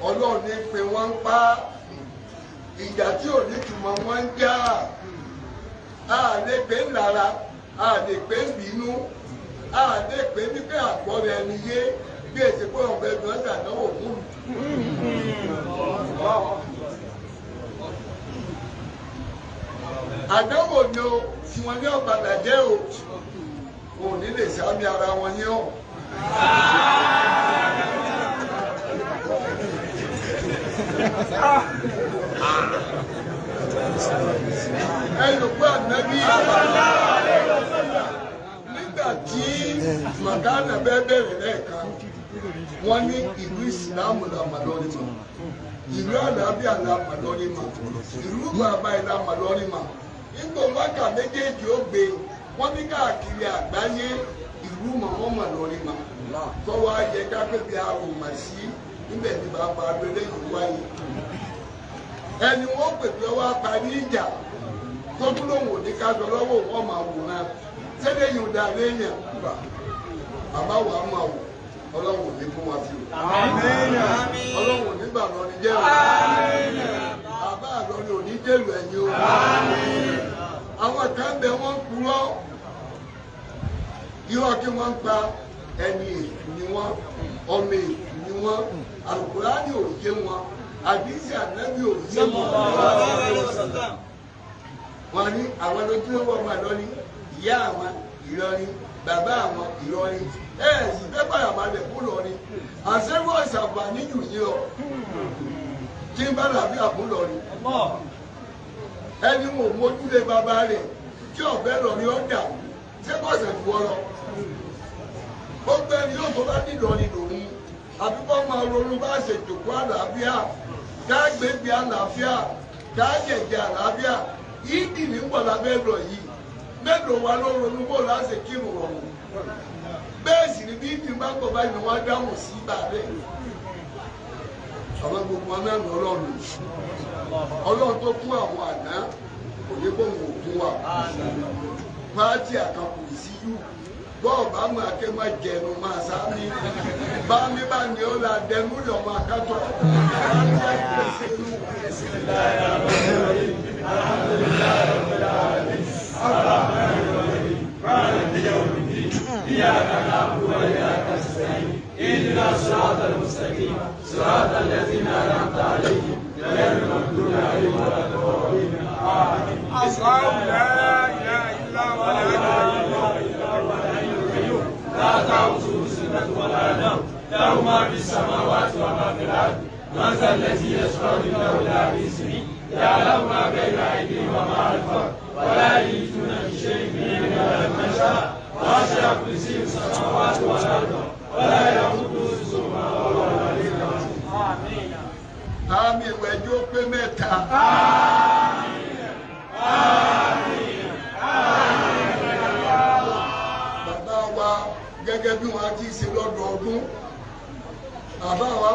Ọlọ́run ní pé wọ́n ń pa ìjà tí ò ní túmọ̀ wọ́n ń jà á lè pé ńlára á lè pé bínú á lè pé nígbà àgbọ̀rọ̀ ẹni yé bí èsì pé ọ̀bẹ gan ṣàdánwò fún àdánwò ni o tí wọ́n ní ọ̀gbàdà jẹ́ o kò ní lè sáámi ara wọn ní ọ̀. Ẹlòpọ̀ ànábì nígbà tí màkánà bẹ́ẹ̀ bẹ̀rẹ̀ lẹ́ẹ̀kan wọ́n ní ìlú ìsìlámù làmàlọ́rí mọ̀ ìlú àlàáfíà làmàlọ́rí mọ̀ ìlú bàbá ìlàmàlọ́rí mọ̀ nígbà wákà méjèèjì ó gbé wọ́n ní káàkiri àgbáyé ìlú mọ̀mọ́mọ̀ lórí mọ̀ tọ́wọ́ ayẹ kápẹ́bí àrùnmà sí níbẹ̀ ní bàbá abẹ́lé yìí wáyé ẹni wọ́n pèpè wá parí ìjà tó tún lòun ò ní ká jọ lọ́wọ́ wọn máa wò náà sẹ́dẹ̀ yìí ò dá léèyàn bàbá wa máa wò ọlọ́run ò ní fún wa sí o ọlọ́run ò ní bà lọ ní jẹ́ o bàbá àlọ́ ni ò ní dèrò ẹ̀yìn o àwọn kan bẹ wọ́n kúrò irọ́ kí wọ́n pa ẹni èkú ni wọ́n ọmọ èkú ni wọ́n Àlùkùránì ò yé wọn àdìsí ànábì ò yé wọn. Wọ́n ní àwọn lójú lọ́wọ́ ọmọ Ìlọrin ìyá àwọn Ìlọrin bàbá àwọn Ìlọrin sì fẹ́ bàyà máa lẹ̀ fún Ìlọrin àṣẹ́wọ́ ìṣàbà níjù yìí ọ kí n bá làbí àbúlọrin ẹni wọn ò mójúlé bàbá rẹ̀ tí ọ̀bẹ lọ ní ọ̀dà ṣé kọ̀ọ̀sẹ̀ fún ọ lọ. Ó gbé ní yóò tó bá nílò ní lòun àbí kọ́ máa ronú bá ṣe jòkó àlàáfíà ká gbégbé àlàáfíà ká jẹ̀jẹ̀ àlàáfíà yídì ní pọ̀lá bẹ́ẹ̀ lọ yìí mélòó wa ló ronú bó láṣẹ kírun rọrùn. Bẹ́ẹ̀ sì ni bí ìdí bá gbọ̀ báyìí ni wọ́n dáhùn sí bàbẹ́. Àwọn gbogbo ọmọ náà lọ́rùn Ọlọ́run tó kún àwọn àná kò ní kó wò kún wa pàtì àkàkù ìsíyú bọ́ọ̀ bá mú akẹ́ máa jẹnu máa sáámi bá mi bá ní ó la dẹnu lọ máa kátó. اهدنا الصراط المستقيم صراط الذين أنعمت عليهم غير المغضوب عليهم ولا الضالين آمين. الله لا إله إلا هو الحي القيوم لا تأخذه سنة ولا نوم له ما في السماوات وما في الأرض من ذا الذي يشفع عنده إلا بإذنه يعلم ما بين أيديهم وما خلفهم ولا يحيطون بشيء من علمه إلا بما شاء وسع كرسيه السماوات والأرض ولا يئوده حفظهما وهو العلي العظيم. آمين. Àmín ìwẹ̀jọ́ pé mẹ́ta. Àmín. Àmín. Àmín. Bàbá wa gẹ́gẹ́ bí wọ́n ti ṣe lọ́dọọdún. Bàbá wa.